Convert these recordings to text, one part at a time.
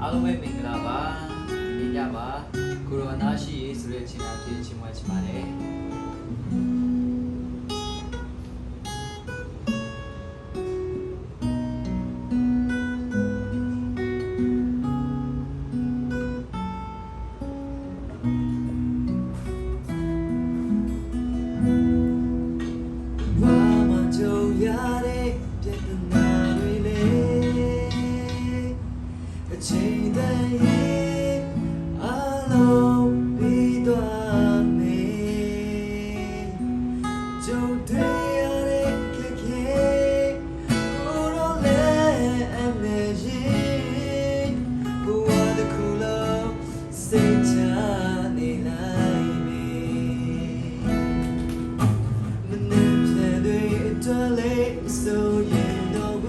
အားလုံးပဲမင်္ဂလာပါဒီနေ့ညမှာကိုရိုနာရှိရေးဆိုတဲ့အချိန်အပြည့်ချင်းမွေးချင်ပါတယ်ချိန်တိုင်းအားလုံးပြီးသွားမယ်ကြုံတွေ့ရတဲ့ခက်ခဲကိုရောလည်းအမေကြီးဘဝတစ်ခုလုံးစိတ်ချနေလိုက်မယ်မနှက်ဖြန်တွေအတွက်လေးဆိုရင်တော့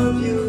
Love you.